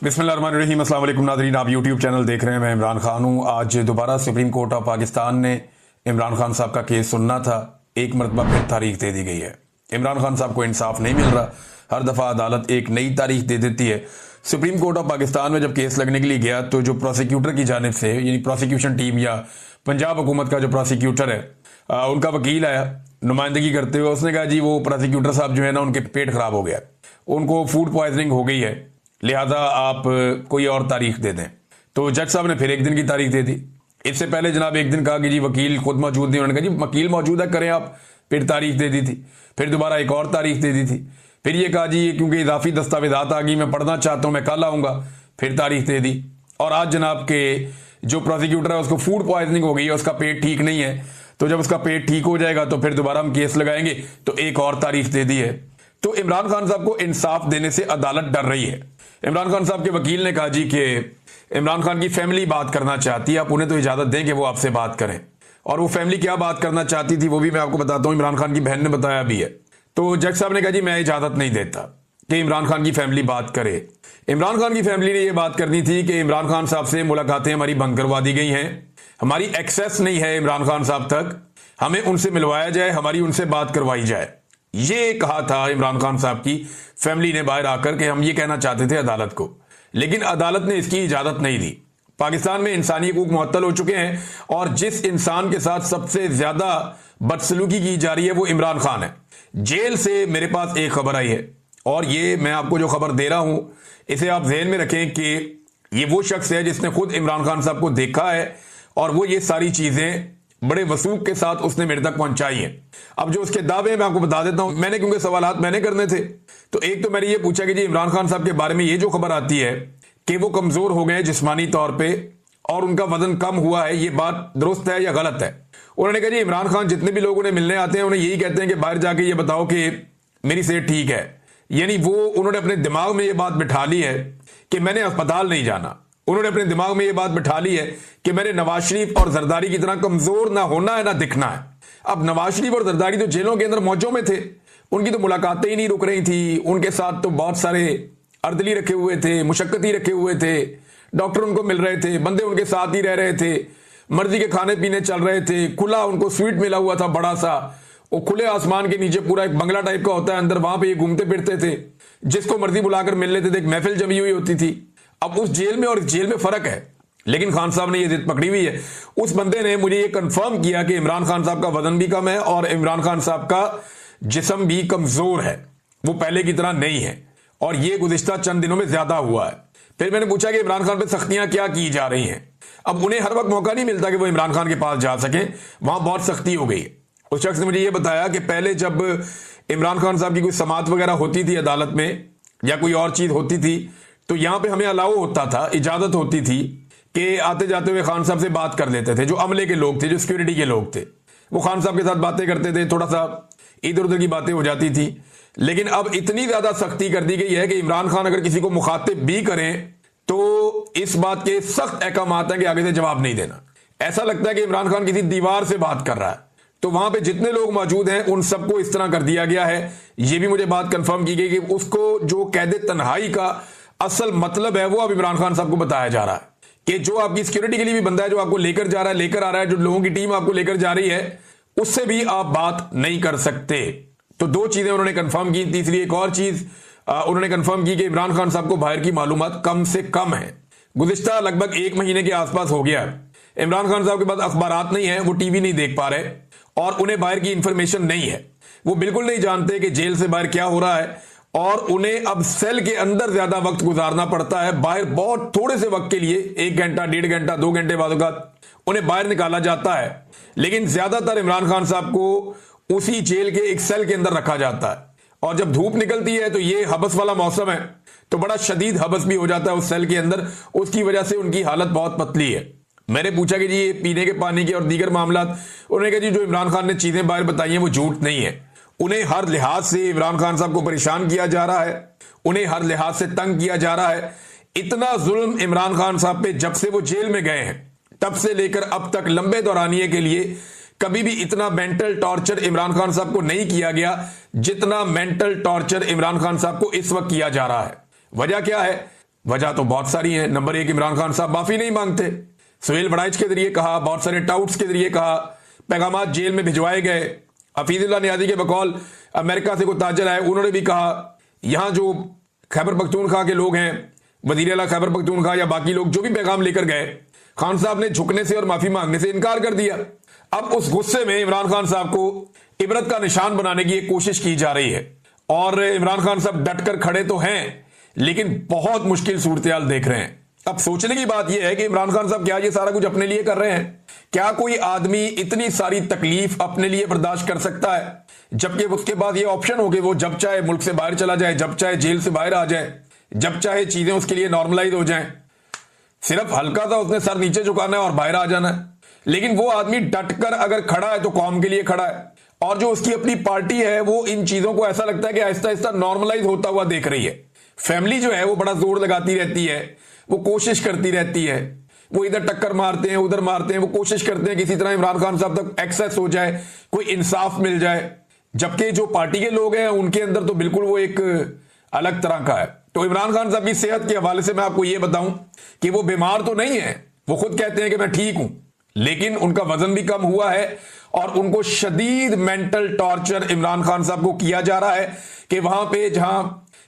बिस्मिल्लाहिर्रहमानिर्रहीम। अस्सलाम वालेकुम नाज़रीन, आप यूट्यूब चैनल देख रहे हैं। मैं इमरान खान हूँ। आज दोबारा सुप्रीम कोर्ट ऑफ पाकिस्तान ने इमरान खान साहब का केस सुनना था। एक मरतबा फिर तारीख दे दी गई है। इमरान खान साहब को इंसाफ नहीं मिल रहा। हर दफ़ा अदालत एक नई तारीख दे देती है। सुप्रीम कोर्ट ऑफ पाकिस्तान में जब केस लगने के लिए गया तो जो प्रोसिक्यूटर की जानिब से यानी प्रोसिक्यूशन टीम या पंजाब हुकूमत का जो प्रोसिक्यूटर है उनका वकील आया नुमाइंदगी करते हुए। उसने कहा जी वो प्रोसिक्यूटर साहब जो है ना उनके पेट खराब हो गया, उनको फूड पॉइजनिंग हो गई है, लिहाजा आप कोई और तारीख दे दें। तो जज साहब ने फिर एक दिन की तारीख दे दी। इससे पहले जनाब एक दिन कहा कि जी वकील खुद मौजूद नहीं। उन्होंने कहा जी वकील मौजूद है, करें आप। फिर तारीख दे दी थी। फिर दोबारा एक और तारीख दे दी थी। फिर ये कहा जी क्योंकि इजाफी दस्तावेजात आ गई, मैं पढ़ना चाहता हूं, मैं कल आऊंगा। फिर तारीख दे दी। और आज जनाब के जो प्रोसिक्यूटर है उसको फूड पॉइजनिंग हो गई है, उसका पेट ठीक नहीं है। तो जब उसका पेट ठीक हो जाएगा तो फिर दोबारा हम केस लगाएंगे। तो एक और तारीख दे दी है। तो इमरान खान साहब को इंसाफ देने से अदालत डर रही है। इमरान खान साहब के वकील ने कहा जी कि इमरान खान की फैमिली बात करना चाहती है, आप उन्हें तो इजाजत दें कि वो आपसे बात करें। और वो फैमिली क्या बात करना चाहती थी वो भी मैं आपको बताता हूं। इमरान खान की बहन ने बताया भी है। तो जज साहब ने कहा जी मैं इजाजत नहीं देता कि इमरान खान की फैमिली बात करे। इमरान खान की फैमिली ने यह बात करनी थी कि इमरान खान साहब से मुलाकातें हमारी बंद करवा दी गई हैं, हमारी एक्सेस नहीं है इमरान खान साहब तक, हमें उनसे मिलवाया जाए, हमारी उनसे बात करवाई जाए। ये कहा था इमरान खान साहब की फैमिली ने बाहर आकर के हम ये कहना चाहते थे अदालत को, लेकिन अदालत ने इसकी इजाजत नहीं दी। पाकिस्तान में इंसानी हकूक मुअत्तल हो चुके हैं और जिस इंसान के साथ सबसे ज्यादा बदसलूकी की जा रही है वो इमरान खान है। जेल से मेरे पास एक खबर आई है और ये मैं आपको जो खबर दे रहा हूं इसे आप ज़हन में रखें कि ये वो शख्स है जिसने खुद इमरान खान साहब को देखा है और वो ये सारी चीजें बड़े वसूख के साथ उसने मेरे तक पहुंचाई है। अब जो उसके दावे मैं आपको बता देता हूं, मैंने क्योंकि सवालात मैंने करने थे। तो एक तो मैंने ये पूछा कि जी इमरान खान साहब के बारे में ये जो खबर आती है कि वो कमजोर हो गए जिस्मानी तौर पे और उनका वजन कम हुआ है, ये बात दुरुस्त है या गलत है? उन्होंने कहा जी इमरान खान जितने भी लोग उन्हें मिलने आते हैं उन्हें यही कहते हैं कि बाहर जाके ये बताओ कि मेरी सेहत ठीक है। यानी वो उन्होंने अपने दिमाग में ये बात बिठा ली है कि मैंने अस्पताल नहीं जाना। उन्होंने अपने दिमाग में ये बात बिठा ली है कि मैंने नवाज शरीफ और जरदारी की तरह कमजोर ना होना है ना दिखना है। अब नवाज शरीफ और जरदारी तो जेलों के अंदर मौजों में थे, उनकी तो मुलाकातें ही नहीं रुक रही थी। उनके साथ तो बहुत सारे अर्दली रखे हुए थे, मुशक्कती रखे हुए थे, डॉक्टर उनको मिल रहे थे, बंदे उनके साथ ही रह रहे थे, मर्जी के खाने पीने चल रहे थे, खुला उनको स्वीट मिला हुआ था बड़ा सा, वो खुले आसमान के नीचे पूरा एक बंगला टाइप का होता है अंदर, वहां पे ये घूमते फिरते थे, जिसको मर्जी बुलाकर मिल लेते थे। एक महफिल जमी हुई होती थी। अब उस जेल में और इस जेल में फर्क है, लेकिन खान साहब ने ये जिद पकड़ी हुई है। उस बंदे ने मुझे ये कंफर्म किया कि इमरान खान साहब का वजन भी कम है और इमरान खान साहब का जिस्म भी कमजोर है, वो पहले की तरह नहीं है और ये गुज़िश्ता चंद दिनों में ज्यादा हुआ है। फिर मैंने पूछा कि इमरान खान पे सख्तियां क्या की जा रही हैं। अब उन्हें हर वक्त मौका नहीं मिलता कि वो इमरान खान के पास जा सके, वहां बहुत सख्ती हो गई। उस शख्स ने मुझे ये बताया कि पहले जब इमरान खान साहब की कोई समाअत वगैरह होती थी अदालत में या कोई और चीज होती थी तो यहां पे हमें अलाउ होता था, इजाजत होती थी कि आते जाते हुए खान साहब से बात कर लेते थे। जो अमले के लोग थे, जो सिक्योरिटी के लोग थे, वो खान साहब के साथ बातें करते थे, थोड़ा सा इधर उधर की बातें हो जाती थी। लेकिन अब इतनी ज्यादा सख्ती कर दी गई है कि इमरान खान अगर किसी को मुखातिब भी करें तो इस बात के सख्त अहकाम हैं कि आगे से जवाब नहीं देना। ऐसा लगता है कि इमरान खान किसी दीवार से बात कर रहा है। तो वहां पे जितने लोग मौजूद हैं उन सबको इस तरह कर दिया गया है। यह भी मुझे बात कंफर्म की गई कि उसको जो कैद तन्हाई का असल मतलब है वो अब इमरान खान साहब को बताया जा रहा है कि जो आपकी सिक्योरिटी के लिए भी बंदा है, जो आपको लेकर जा रहा है, लेकर आ रहा है, जो लोगों की टीम आपको लेकर जा रही है, उससे भी आप बात नहीं कर सकते। तो दो चीजें उन्होंने कंफर्म की। तीसरी एक और चीज उन्होंने कंफर्म की कि इमरान खान साहब को बाहर की मालूमात कम से कम है। गुज़िश्ता लगभग 1 महीने के आसपास हो गया इमरान खान साहब के पास अखबारात नहीं है, वो टीवी नहीं देख पा रहे और उन्हें बाहर की इंफॉर्मेशन नहीं है। वो बिल्कुल नहीं जानते कि जेल से बाहर क्या हो रहा है और उन्हें अब सेल के अंदर ज्यादा वक्त गुजारना पड़ता है। बाहर बहुत थोड़े से वक्त के लिए 1 घंटा, 1.5 घंटा, 2 घंटे बाद उन्हें बाहर निकाला जाता है। लेकिन ज्यादातर इमरान खान साहब को उसी जेल के एक सेल के अंदर रखा जाता है और जब धूप निकलती है तो ये हबस वाला मौसम है तो बड़ा शदीद हबस भी हो जाता है उस सेल के अंदर। उसकी वजह से उनकी हालत बहुत पतली है। मैंने पूछा कि जी ये पीने के पानी के और दीगर मामला, उन्होंने कहा जी जो इमरान खान ने चीजें बाहर बताई हैं वो झूठ नहीं है। उन्हें हर लिहाज से इमरान खान साहब को परेशान किया जा रहा है, उन्हें हर लिहाज से तंग किया जा रहा है। इतना जुल्म इमरान खान साहब पे जब से वो जेल में गए हैं तब से लेकर अब तक लंबे दौरानिए के लिए कभी भी इतना मेंटल टॉर्चर इमरान खान साहब को नहीं किया गया जितना मेंटल टॉर्चर इमरान खान साहब को इस वक्त किया जा रहा है। वजह क्या है? वजह तो बहुत सारी है। नंबर एक, इमरान खान साहब माफी नहीं मांगते। सुहेल बड़ाइच के जरिए कहा, बहुत सारे टाउट्स के जरिए कहा, पैगामात जेल में भिजवाए गए। हफीजुल्लाह नियाज़ी के बकौल अमेरिका से कोई ताजर आए, उन्होंने भी कहा यहां जो खैबर पख्तूनख्वा के लोग हैं, वजीर आला खैबर पख्तूनख्वा या बाकी लोग जो भी पैगाम लेकर गए, खान साहब ने झुकने से और माफी मांगने से इनकार कर दिया। अब उस गुस्से में इमरान खान साहब को इबरत का निशान बनाने की एक कोशिश की जा रही है और इमरान खान साहब डटकर खड़े तो हैं लेकिन बहुत मुश्किल सूरत देख रहे हैं। अब सोचने की बात यह है कि इमरान खान साहब क्या ये सारा कुछ अपने लिए कर रहे हैं? क्या कोई आदमी इतनी सारी तकलीफ अपने लिए बर्दाश्त कर सकता है, जबकि उसके बाद ये ऑप्शन हो कि वो जब चाहे मुल्क से बाहर चला जाए, जब चाहे जेल से बाहर आ जाए, जब चाहे चीजें उसके लिए नॉर्मलाइज हो जाएं, सिर्फ हल्का सा उसने सर नीचे झुकाना है और बाहर आ जाना है। लेकिन वो आदमी डटकर अगर खड़ा है तो कौम के लिए खड़ा है, और जो उसकी अपनी पार्टी है वो इन चीजों को ऐसा लगता है कि आहिस्ता आहिस्ता नॉर्मलाइज होता हुआ देख रही है। फैमिली जो है वो बड़ा जोर लगाती रहती है, वो कोशिश करती रहती है, वो इधर टक्कर मारते हैं उधर मारते हैं, वो कोशिश करते हैं किसी तरह इमरान खान साहब तक एक्सेस हो जाए, कोई इंसाफ मिल जाए, जबकि जो पार्टी के लोग हैं उनके अंदर तो बिल्कुल वो एक अलग तरह का है। तो इमरान खान साहब की सेहत के हवाले से मैं आपको ये बताऊं कि वो बीमार तो नहीं है, वो खुद कहते हैं कि मैं ठीक हूं, लेकिन उनका वजन भी कम हुआ है और उनको शदीद मेंटल टॉर्चर इमरान खान साहब को किया जा रहा है कि वहां पे जहां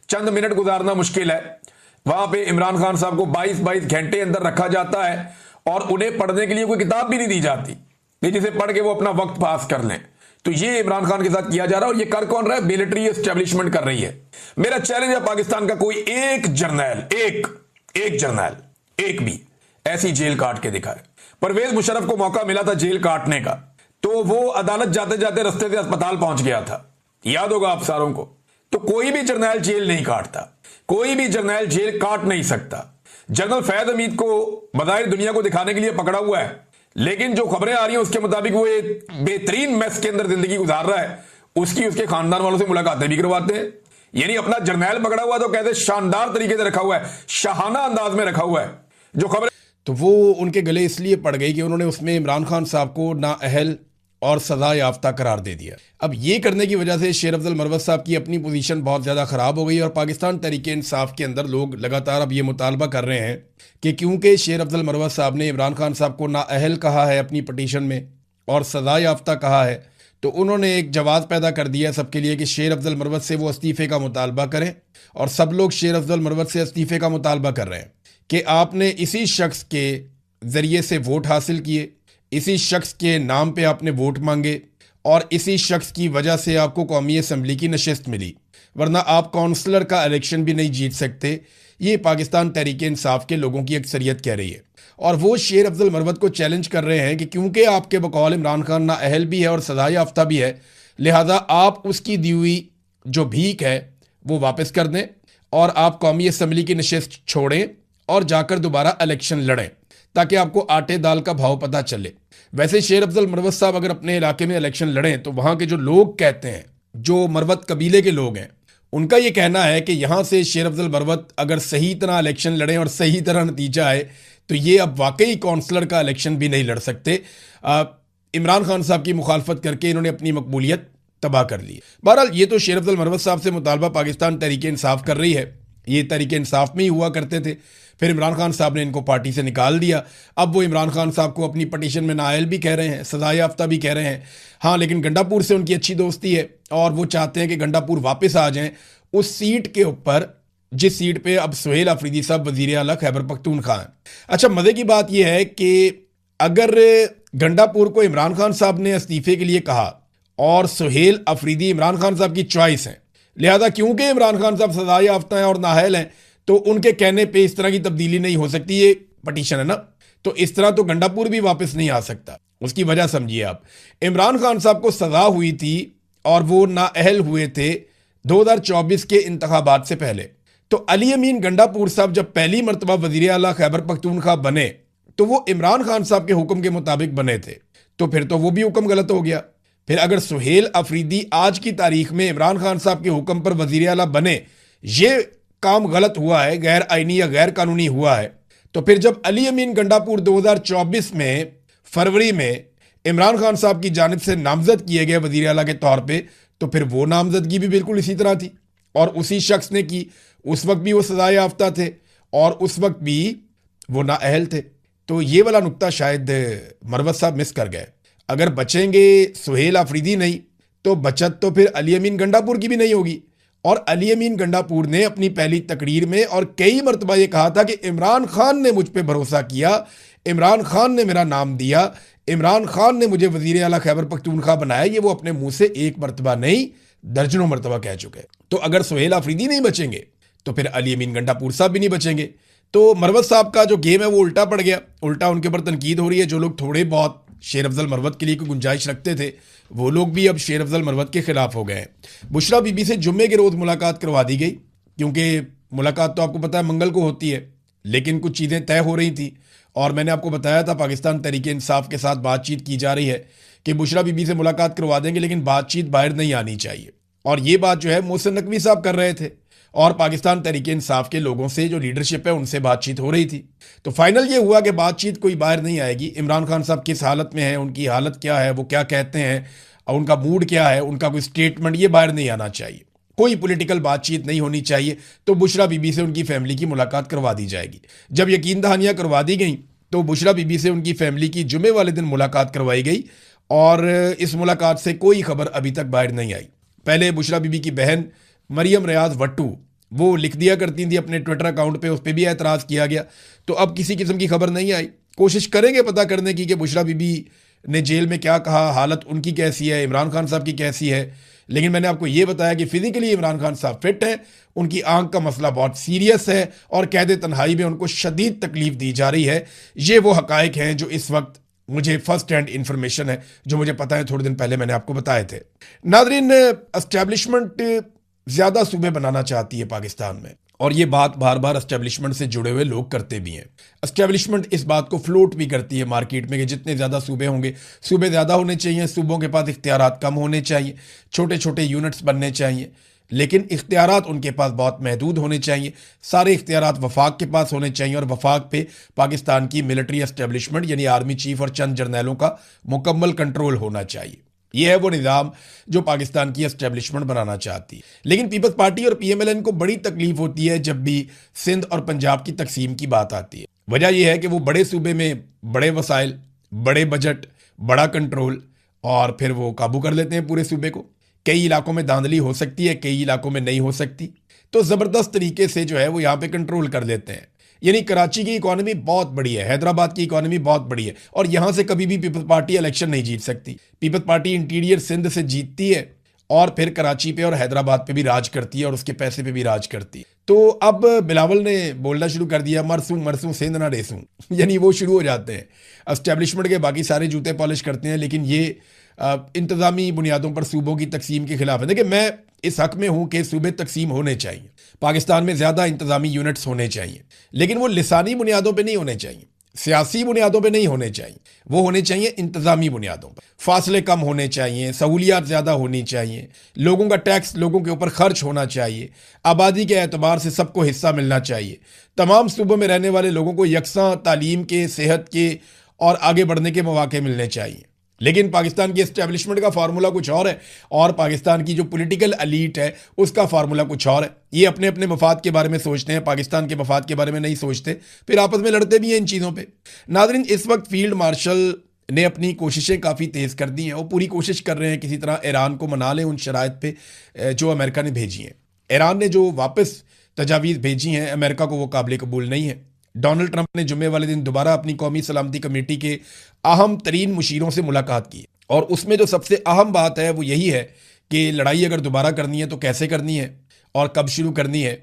चंद मिनट गुजारना मुश्किल है, वहां पे इमरान खान साहब को 22-22 घंटे अंदर रखा जाता है और उन्हें पढ़ने के लिए कोई किताब भी नहीं दी जाती जिसे पढ़ के वो अपना वक्त पास कर लें। तो ये इमरान खान के साथ किया जा रहा है और ये कर कौन रहा है? मिलिट्री एस्टेब्लिशमेंट कर रही है। मेरा चैलेंज है पाकिस्तान का कोई एक जर्नैल, एक जर्नैल एक भी ऐसी जेल काट के दिखाए। परवेज मुशर्रफ को मौका मिला था जेल काटने का, तो वो अदालत जाते जाते रस्ते से अस्पताल पहुंच गया था, याद होगा आप सारों को। तो कोई भी जर्नैल जेल नहीं काटता, कोई भी जर्नैल जेल काट नहीं सकता। जनरल फैज हमीद को बज़ाहिर दुनिया को दिखाने के लिए पकड़ा हुआ है, लेकिन जो खबरें आ रही हैं उसके मुताबिक वो एक बेहतरीन मेस के अंदर जिंदगी गुजार रहा है। उसके खानदान वालों से मुलाकातें भी करवाते हैं। यानी अपना जर्नैल पकड़ा हुआ तो कहते शानदार तरीके से रखा हुआ है, शाहाना अंदाज में रखा हुआ है। जो खबर तो वो उनके गले इसलिए पड़ गई कि उन्होंने उसमें इमरान खान साहब को नाअहल और सजा याफ्ता करार दे दिया। अब ये करने की वजह से शेर अफजल मरवत साहब की अपनी पोजीशन बहुत ज़्यादा ख़राब हो गई और पाकिस्तान तहरीक इंसाफ के अंदर लोग लगातार अब ये मुतालबा कर रहे हैं कि क्योंकि शेर अफजल मरवत साहब ने इमरान खान साहब को नाअहल कहा है अपनी पटिशन में और सजा याफ्ता कहा है, तो उन्होंने एक जवाब पैदा कर दिया सबके लिए कि शेर अफजल मरवत से वो इस्तीफ़े का मुतालबा करें। और सब लोग शेर अफजल मरवत से इस्तीफ़े का मुतालबा कर रहे हैं कि आपने इसी शख्स के ज़रिए से वोट हासिल किए, इसी शख्स के नाम पे आपने वोट मांगे और इसी शख्स की वजह से आपको कौमी असम्बली की नशिस्त मिली, वरना आप काउंसलर का इलेक्शन भी नहीं जीत सकते। ये पाकिस्तान तहरीक इंसाफ के लोगों की अक्सरियत कह रही है और वो शेर अफजल मरवत को चैलेंज कर रहे हैं कि क्योंकि आपके बकौल इमरान खान नाअहल भी है और सजा याफ्ता भी है, लिहाजा आप उसकी दी हुई जो भीख है वो वापस कर दें और आप कौमी असम्बली की नशिस्त छोड़ें और जाकर दोबारा इलेक्शन लड़ें ताकि आपको आटे दाल का भाव पता चले। वैसे शेर अफजल मरवत साहब अगर अपने इलाके में इलेक्शन लड़ें तो वहाँ के जो लोग कहते हैं, जो मरवत कबीले के लोग हैं, उनका ये कहना है कि यहाँ से शेर अफजल मरवत अगर सही तरह इलेक्शन लड़ें और सही तरह नतीजा आए तो ये अब वाकई काउंसलर का इलेक्शन भी नहीं लड़ सकते। इमरान खान साहब की मुखालफत करके इन्होंने अपनी मकबूलियत तबाह कर ली। बहरहाल ये तो शेर अफजल मरवत साहब से मुतालबा पाकिस्तान तहरीक इंसाफ कर रही है, ये तहरीक इंसाफ में ही हुआ करते थे, फिर इमरान खान साहब ने इनको पार्टी से निकाल दिया। अब वो इमरान खान साहब को अपनी पटिशन में नाअहल भी कह रहे हैं, सजा याफ्ता भी कह रहे हैं। हाँ, लेकिन गंडापुर से उनकी अच्छी दोस्ती है और वो चाहते हैं कि गंडापुर वापस आ जाएं उस सीट के ऊपर जिस सीट पे अब सुहेल अफरीदी साहब वजीर आला खैबर पख्तूनख्वा हैं। अच्छा, मज़े की बात यह है कि अगर गंडापुर को इमरान खान साहब ने इस्तीफे के लिए कहा और सुहेल अफरीदी इमरान खान साहब की चॉइस है, लिहाजा क्योंकि इमरान खान साहब सजा याफ्ता हैं और नाअहल हैं तो उनके कहने पे इस तरह की तब्दीली नहीं हो सकती। ये पटिशन है ना, तो इस तरह तो गंडापुर भी वापस नहीं आ सकता। उसकी वजह समझिए आप, इमरान खान साहब को सजा हुई थी और वो नाअहल हुए थे 2024 के इंतखाबात से पहले। तो अली अमीन गंडापुर साहब जब पहली मरतबा वजीर आला खैबर पख्तूनख्वा बने तो वो इमरान खान साहब के हुक्म के मुताबिक बने थे, तो फिर तो वो भी हुक्म गलत हो गया। फिर अगर सुहेल अफरीदी आज की तारीख में इमरान खान साहब के हुक्म पर वजीर आला बने, ये काम गलत हुआ है, गैर आईनी या गैर कानूनी हुआ है, तो फिर जब अली अमीन गंडापुर 2024 में फरवरी में इमरान खान साहब की जानिब से नामजद किए गए वजीर आला के तौर पे, तो फिर वो नामजदगी भी बिल्कुल इसी तरह थी और उसी शख्स ने की। उस वक्त भी वो सजा याफ्ता थे और उस वक्त भी वो नाअहल थे। तो ये वाला नुक्ता शायद मरवत साहब मिस कर गए। अगर बचेंगे सुहेल आफरीदी नहीं तो बचत तो फिर अली अमीन गंडापुर की भी नहीं होगी। और अली अमीन गंडापुर ने अपनी पहली तकरीर में और कई मरतबा ये कहा था कि इमरान खान ने मुझ पर भरोसा किया, इमरान खान ने मेरा नाम दिया, इमरान खान ने मुझे वजीर आला खैबर पख्तूनख्वा बनाया। ये वो अपने मुंह से एक मरतबा नहीं दर्जनों मरतबा कह चुके। तो अगर सुहेल आफरीदी नहीं बचेंगे तो फिर अली अमीन गंडापुर साहब भी नहीं बचेंगे। तो मरवत साहब का जो गेम है वो उल्टा पड़ गया, उल्टा उनके ऊपर तनकीद हो रही है। जो लोग थोड़े बहुत शेर अफजल मरवत के लिए कोई गुंजाइश रखते थे वो लोग भी अब शेर अफजल मरवत के खिलाफ हो गए हैं। बुशरा बीबी से जुम्मे के रोज़ मुलाकात करवा दी गई, क्योंकि मुलाकात तो आपको पता है मंगल को होती है, लेकिन कुछ चीज़ें तय हो रही थी। और मैंने आपको बताया था पाकिस्तान तहरीक इंसाफ के साथ बातचीत की जा रही है कि बुशरा बीबी से मुलाकात करवा देंगे, लेकिन बातचीत बाहर नहीं आनी चाहिए। और ये बात जो है मोहसिन नकवी साहब कर रहे थे और पाकिस्तान तहरीक इंसाफ के लोगों से जो लीडरशिप है उनसे बातचीत हो रही थी। तो फाइनल ये हुआ कि बातचीत कोई बाहर नहीं आएगी। इमरान खान साहब किस हालत में हैं, उनकी हालत क्या है, वो क्या कहते हैं, उनका मूड क्या है, उनका कोई स्टेटमेंट, ये बाहर नहीं आना चाहिए। कोई पॉलिटिकल बातचीत नहीं होनी चाहिए। तो बुशरा बीबी से उनकी फैमिली की मुलाकात करवा दी जाएगी। जब यकीन दहानियाँ करवा दी गई तो बुशरा बीबी से उनकी फैमिली की जुमे वाले दिन मुलाकात करवाई गई और इस मुलाकात से कोई खबर अभी तक बाहर नहीं आई। पहले बुशरा बीबी की बहन मरियम रियाज वट्टू वो लिख दिया करती थी अपने ट्विटर अकाउंट पे, उस पर भी एतराज़ किया गया। तो अब किसी किस्म की खबर नहीं आई। कोशिश करेंगे पता करने की कि बुशरा बीबी ने जेल में क्या कहा, हालत उनकी कैसी है, इमरान खान साहब की कैसी है। लेकिन मैंने आपको ये बताया कि फिजिकली इमरान खान साहब फिट हैं, उनकी आंख का मसला बहुत सीरियस है और कैद तन्हाई में उनको शदीद तकलीफ दी जा रही है। ये वो हकायक हैं जो इस वक्त मुझे फर्स्ट हैंड इंफॉर्मेशन है, जो मुझे पता है, थोड़े दिन पहले मैंने आपको बताए थे। नादरीन, एस्टेब्लिशमेंट ज़्यादा सूबे बनाना चाहती है पाकिस्तान में, और ये बात बार बार एस्टेब्लिशमेंट से जुड़े हुए लोग करते भी हैं। एस्टेब्लिशमेंट इस बात को फ्लोट भी करती है मार्केट में कि जितने ज़्यादा सूबे होंगे, सूबे ज़्यादा होने चाहिए, सूबों के पास इख्तियारात कम होने चाहिए, छोटे छोटे यूनिट्स बनने चाहिए, लेकिन इख्तियारात उनके पास बहुत महदूद होने चाहिए। सारे इख्तियारात वफाक के पास होने चाहिए और वफाक पे पाकिस्तान की मिलिट्री एस्टेब्लिशमेंट यानी आर्मी चीफ और चंद जर्नैलों का मुकम्मल कंट्रोल होना चाहिए। यह है वो निज़ाम जो पाकिस्तान की एस्टेब्लिशमेंट बनाना चाहती है। लेकिन पीपल्स पार्टी और पीएमएलएन को बड़ी तकलीफ होती है जब भी सिंध और पंजाब की तकसीम की बात आती है। वजह यह है कि वो बड़े सूबे में बड़े वसाइल, बड़े बजट, बड़ा कंट्रोल, और फिर वो काबू कर लेते हैं पूरे सूबे को। कई इलाकों में धांधली हो सकती है, कई इलाकों में नहीं हो सकती, तो ज़बरदस्त तरीके से जो है वो यहाँ पे कंट्रोल कर लेते हैं। यानी कराची की इकॉनमी बहुत बड़ी है, हैदराबाद की इकॉनमी बहुत बड़ी है, और यहाँ से कभी भी पीपल्स पार्टी इलेक्शन नहीं जीत सकती। पीपल्स पार्टी इंटीरियर सिंध से जीतती है और फिर कराची पे और हैदराबाद पे भी राज करती है और उसके पैसे पे भी राज करती है। तो अब बिलावल ने बोलना शुरू कर दिया, मरसूं मरसूं सिंध ना डेसूं, यानी वो शुरू हो जाते हैं। एस्टेब्लिशमेंट के बाकी सारे जूते पॉलिश करते हैं, लेकिन ये इंतज़ामी बुनियादों पर सूबों की तकसीम के खिलाफ है। देखिए, मैं इस हक में हूँ कि सूबे तकसीम होने चाहिए, पाकिस्तान में ज़्यादा इंतज़ामी यूनिट्स होने चाहिए, लेकिन वो लिसानी बुनियादों पे नहीं होने चाहिए, सियासी बुनियादों पे नहीं होने चाहिए, वो होने चाहिए इंतज़ामी बुनियादों पर। फासले कम होने चाहिए, सहूलियात ज़्यादा होनी चाहिए, लोगों का टैक्स लोगों के ऊपर खर्च होना चाहिए, आबादी के एतबार से सबको हिस्सा मिलना चाहिए, तमाम सूबों में रहने वाले लोगों को यकसां तालीम के, सेहत के और आगे बढ़ने के मौके मिलने चाहिए। लेकिन पाकिस्तान की एस्टेब्लिशमेंट का फार्मूला कुछ और है और पाकिस्तान की जो पॉलिटिकल एलीट है उसका फार्मूला कुछ और है। ये अपने अपने मफाद के बारे में सोचते हैं, पाकिस्तान के मफाद के बारे में नहीं सोचते, फिर आपस में लड़ते भी हैं इन चीज़ों पे। नाज़रीन, इस वक्त फील्ड मार्शल ने अपनी कोशिशें काफ़ी तेज़ कर दी हैं। वो पूरी कोशिश कर रहे हैं किसी तरह ईरान को मना लें उन शराइत पे जो अमेरिका ने भेजी हैं। ईरान ने जो वापस तजावीज़ भेजी हैं अमेरिका को वो काबिल कबूल नहीं है। डोनाल्ड ट्रंप ने जुम्मे वाले दिन दोबारा अपनी कौमी सलामती कमेटी के अहम तरीन मुशीरों से मुलाकात की और उसमें जो सबसे अहम बात है वो यही है कि लड़ाई अगर दोबारा करनी है तो कैसे करनी है और कब शुरू करनी है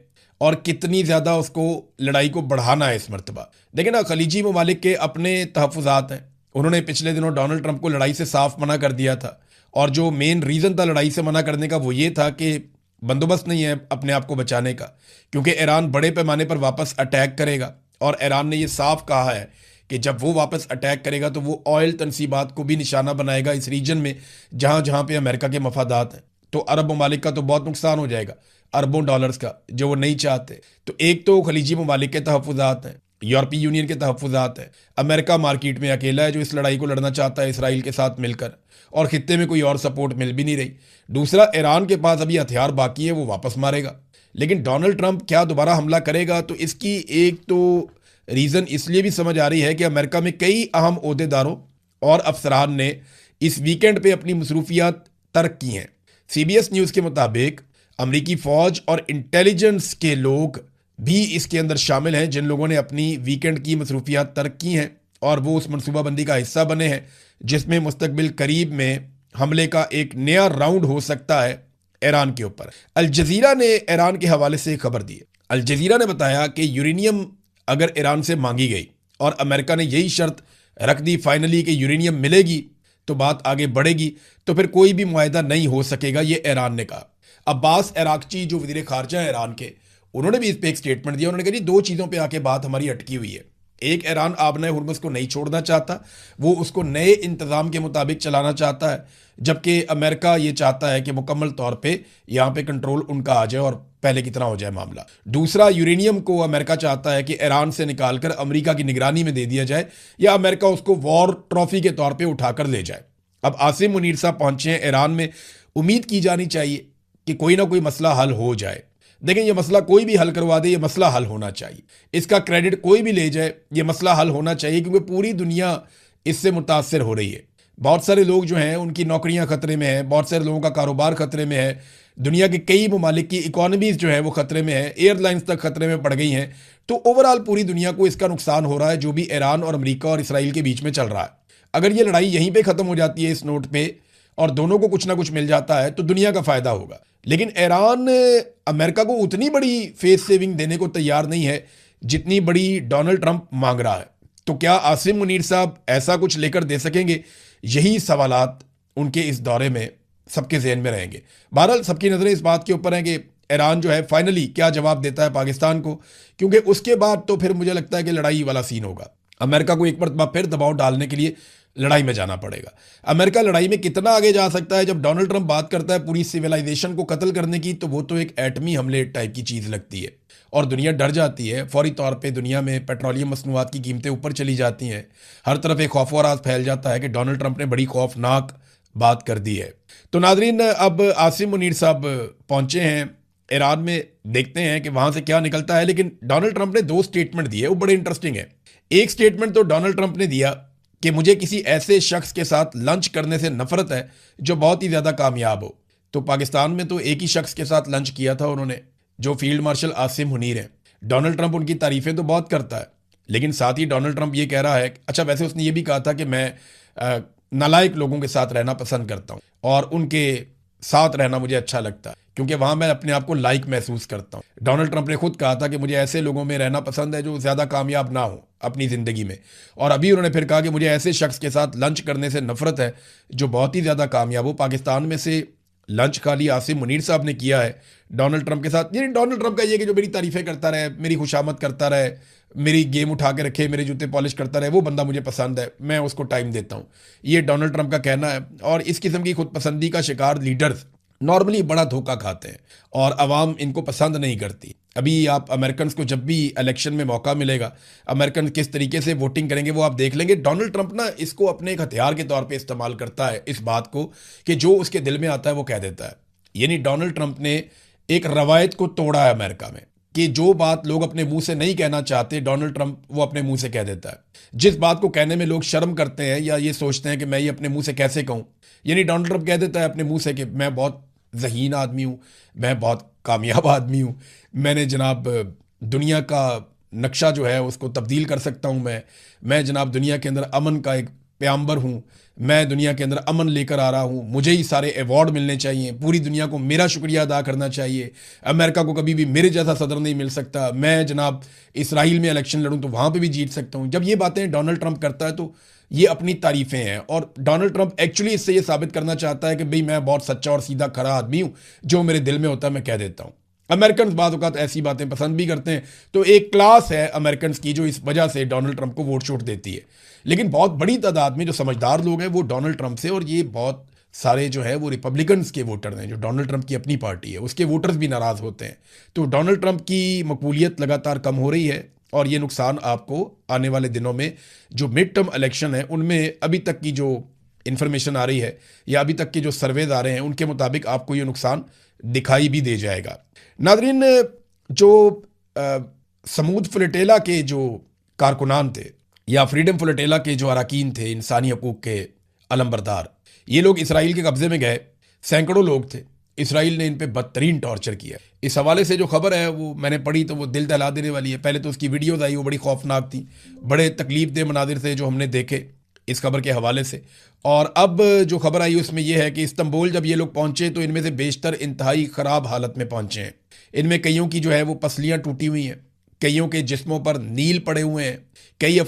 और कितनी ज़्यादा उसको लड़ाई को बढ़ाना है इस मरतबा। देखिए ना, खलीजी ममालिक के अपने तहफ़्फ़ुज़ात हैं। उन्होंने पिछले दिनों डोनाल्ड ट्रंप को लड़ाई से साफ मना कर दिया था और जो मेन रीज़न था लड़ाई से मना करने का वो ये था कि बंदोबस्त नहीं है अपने आप को बचाने का, क्योंकि ईरान बड़े पैमाने पर वापस अटैक करेगा। और ईरान ने ये साफ कहा है कि जब वो वापस अटैक करेगा तो वो ऑयल तनसीबात को भी निशाना बनाएगा इस रीजन में जहाँ जहाँ पे अमेरिका के मफादात हैं। तो अरब ममालिक का तो बहुत नुकसान हो जाएगा, अरबों डॉलर्स का, जो वो नहीं चाहते। तो एक तो खलीजी ममालिक के तहफ़्फ़ुज़ात हैं, यूरोपीय यूनियन के तहफ़्फ़ुज़ात हैं, अमेरिका मार्केट में अकेला है जो इस लड़ाई को लड़ना चाहता है इसराइल के साथ मिलकर, और खित्ते में कोई और सपोर्ट मिल भी नहीं रही। दूसरा, ईरान के पास अभी हथियार बाकी है, वो वापस मारेगा। लेकिन डोनाल्ड ट्रंप क्या दोबारा हमला करेगा, तो इसकी एक तो रीज़न इसलिए भी समझ आ रही है कि अमेरिका में कई अहम ओहदेदारों और अफसरान ने इस वीकेंड पे अपनी मसरूफियात तर्क की हैं। सीबीएस न्यूज़ के मुताबिक अमेरिकी फ़ौज और इंटेलिजेंस के लोग भी इसके अंदर शामिल हैं, जिन लोगों ने अपनी वीकेंड की मसरूफियात तर्क की हैं और वो उस मनसूबाबंदी का हिस्सा बने हैं जिसमें मुस्तकबिल करीब में हमले का एक नया राउंड हो सकता है ईरान के ऊपर। अल जजीरा ने ईरान के हवाले से खबर दी है। अल जजीरा ने बताया कि यूरेनियम अगर ईरान से मांगी गई और अमेरिका ने यही शर्त रख दी फाइनली कि यूरेनियम मिलेगी तो बात आगे बढ़ेगी, तो फिर कोई भी मुआहिदा नहीं हो सकेगा, ये ईरान ने कहा। अब्बास अरागची जो वज़ीर ख़ारजा है ईरान के, उन्होंने भी इस पर एक स्टेटमेंट दिया। उन्होंने कहा जी 2 चीज़ों पे आके बात हमारी अटकी हुई है। एक, ईरान आबना हुर्मुज़ को नहीं छोड़ना चाहता, वो उसको नए इंतज़ाम के मुताबिक चलाना चाहता है, जबकि अमेरिका ये चाहता है कि मुकम्मल तौर पे यहाँ पे कंट्रोल उनका आ जाए और पहले की तरह हो जाए मामला। दूसरा, यूरेनियम को अमेरिका चाहता है कि ईरान से निकालकर अमेरिका की निगरानी में दे दिया जाए या अमेरिका उसको वॉर ट्रॉफी के तौर पे उठाकर ले जाए। अब आसिम मुनीर साहब पहुंचे हैं ईरान में, उम्मीद की जानी चाहिए कि कोई ना कोई मसला हल हो जाए। देखें, ये मसला कोई भी हल करवा दे, ये मसला हल होना चाहिए, इसका क्रेडिट कोई भी ले जाए, ये मसला हल होना चाहिए, क्योंकि पूरी दुनिया इससे मुतासर हो रही है। बहुत सारे लोग जो हैं उनकी नौकरियां खतरे में हैं, बहुत सारे लोगों का कारोबार खतरे में है, दुनिया के कई ममालिक की इकॉनमीज जो है वो खतरे में है, एयरलाइंस तक खतरे में पड़ गई हैं। तो ओवरऑल पूरी दुनिया को इसका नुकसान हो रहा है जो भी ईरान और अमेरिका और इसराइल के बीच में चल रहा है। अगर ये लड़ाई यहीं पे ख़त्म हो जाती है इस नोट पे और दोनों को कुछ ना कुछ मिल जाता है तो दुनिया का फ़ायदा होगा। लेकिन ईरान अमेरिका को उतनी बड़ी फेस सेविंग देने को तैयार नहीं है जितनी बड़ी डोनाल्ड ट्रंप मांग रहा है। तो क्या आसिम मुनीर साहब ऐसा कुछ लेकर दे सकेंगे? यही सवालात उनके इस दौरे में सबके जहन में रहेंगे। बहरहाल सबकी नज़रें इस बात के ऊपर हैं कि ईरान जो है फाइनली क्या जवाब देता है पाकिस्तान को, क्योंकि उसके बाद तो फिर मुझे लगता है कि लड़ाई वाला सीन होगा। अमेरिका को एक मरतबा फिर दबाव डालने के लिए लड़ाई में जाना पड़ेगा। अमेरिका लड़ाई में कितना आगे जा सकता है? जब डोनाल्ड ट्रंप बात करता है पूरी सिविलाइजेशन को कत्ल करने की, तो वो तो एक एटमी हमले टाइप की चीज़ लगती है और दुनिया डर जाती है। फौरी तौर पे दुनिया में पेट्रोलियम मसनूआत की कीमतें ऊपर चली जाती हैं, हर तरफ एक खौफ व राज फैल जाता है कि डोनाल्ड ट्रंप ने बड़ी खौफनाक बात कर दी है। तो नाजरीन, अब आसिम मुनीर साहब पहुंचे हैं ईरान में, देखते हैं कि वहां से क्या निकलता है। लेकिन डोनाल्ड ट्रंप ने 2 स्टेटमेंट दिए, वो बड़े इंटरेस्टिंग है। एक स्टेटमेंट तो डोनाल्ड ट्रंप ने दिया कि मुझे किसी ऐसे शख्स के साथ लंच करने से नफरत है जो बहुत ही ज़्यादा कामयाब हो। तो पाकिस्तान में तो एक ही शख्स के साथ लंच किया था उन्होंने, जो फील्ड मार्शल आसिम मुनीर हैं। डोनाल्ड ट्रंप उनकी तारीफ़ें तो बहुत करता है, लेकिन साथ ही डोनाल्ड ट्रंप ये कह रहा है, अच्छा वैसे उसने ये भी कहा था कि मैं नालायक लोगों के साथ रहना पसंद करता हूँ और उनके साथ रहना मुझे अच्छा लगता है क्योंकि वहाँ मैं अपने आप को लाइक महसूस करता हूँ। डोनाल्ड ट्रंप ने खुद कहा था कि मुझे ऐसे लोगों में रहना पसंद है जो ज़्यादा कामयाब ना हो अपनी ज़िंदगी में, और अभी उन्होंने फिर कहा कि मुझे ऐसे शख्स के साथ लंच करने से नफरत है जो बहुत ही ज़्यादा कामयाब हो। पाकिस्तान में से लंच खाली आसिम मुनीर साहब ने किया है डोनाल्ड ट्रंप के साथ। यानी डोनाल्ड ट्रंप का ये कि जो मेरी तारीफ़ें करता रहे, मेरी खुशामद करता रहे, मेरी गेम उठा के रखे, मेरे जूते पॉलिश करता रहे, वो बंदा मुझे पसंद है, मैं उसको टाइम देता हूँ, ये डोनाल्ड ट्रंप का कहना है। और इस किस्म की खुद पसंदी का शिकार लीडर्स नॉर्मली बड़ा धोखा खाते हैं और अवाम इनको पसंद नहीं करती। अभी आप अमेरिकन को जब भी इलेक्शन में मौका मिलेगा, अमेरिकन किस तरीके से वोटिंग करेंगे वो आप देख लेंगे। डोनाल्ड ट्रंप ना इसको अपने एक हथियार के तौर पे इस्तेमाल करता है, इस बात को कि जो उसके दिल में आता है वो कह देता है। यानी डोनाल्ड ट्रंप ने एक रवायत को तोड़ा है अमेरिका में कि जो बात लोग अपने मुंह से नहीं कहना चाहते, डोनाल्ड ट्रंप वो अपने मुंह से कह देता है। जिस बात को कहने में लोग शर्म करते हैं या ये सोचते हैं कि मैं ये अपने मुंह से कैसे कहूँ, यानी डोनाल्ड ट्रंप कह देता है अपने मुंह से कि मैं बहुत ज़हीन आदमी हूँ, मैं बहुत कामयाब आदमी हूँ, मैंने जनाब दुनिया का नक्शा जो है उसको तब्दील कर सकता हूँ, मैं जनाब दुनिया के अंदर अमन का एक प्याम्बर हूँ, मैं दुनिया के अंदर अमन लेकर आ रहा हूँ, मुझे ही सारे अवार्ड मिलने चाहिए, पूरी दुनिया को मेरा शुक्रिया अदा करना चाहिए, अमेरिका को कभी भी मेरे जैसा सदर नहीं मिल सकता, मैं जनाब इसराइल में इलेक्शन लड़ूँ तो वहाँ पे भी जीत सकता हूँ। जब ये बातें डोनाल्ड ट्रंप करता है तो ये अपनी तारीफ़ें हैं और डोनाल्ड ट्रंप एक्चुअली इससे ये साबित करना चाहता है कि भाई मैं बहुत सच्चा और सीधा खरा आदमी हूँ, जो मेरे दिल में होता है मैं कह देता हूँ। अमेरिकन बाद औक़ात ऐसी बातें पसंद भी करते हैं, तो एक क्लास है अमेरिकन की जो इस वजह से डोनाल्ड ट्रंप को वोट छूट देती है। लेकिन बहुत बड़ी तादाद में जो समझदार लोग हैं वो डोनाल्ड ट्रंप से, और ये बहुत सारे जो है वो रिपब्लिकन्स के वोटर हैं, जो डोनाल्ड ट्रंप की अपनी पार्टी है उसके वोटर्स भी नाराज़ होते हैं। तो डोनाल्ड ट्रंप की मकबूलियत लगातार कम हो रही है और ये नुकसान आपको आने वाले दिनों में जो मिड टर्म इलेक्शन है उनमें अभी तक की जो इंफॉर्मेशन आ रही है या अभी तक के जो सर्वेज आ रहे हैं उनके मुताबिक आपको ये नुकसान दिखाई भी दे जाएगा। नादरीन, जो समूद फ्लोटेला के जो कारकुनान थे या फ्रीडम फ्लोटेला के जो अरकान थे, इंसानी हकूक़ के अलमबरदार, ये लोग इसराइल के कब्ज़े में गए, सैकड़ों लोग थे। इसराइल ने इन पे बदतरीन टॉर्चर किया। इस हवाले से जो खबर है वो मैंने पढ़ी तो वो दिल दहला देने वाली है। पहले तो उसकी वीडियोज़ आई, वो बड़ी खौफनाक थी, बड़े तकलीफ दे मनाजिर थे जो हमने देखे इस खबर के हवाले से। और अब जो खबर आई उसमें यह है कि इस्तांबुल जब ये लोग पहुंचे तो इनमें से बेशतर इंतहाई ख़राब हालत में पहुंचे हैं। इनमें कईयों की जो है वो पसलियाँ टूटी हुई हैं, कईयों के जिस्मों पर नील पड़े हुए हैं, कई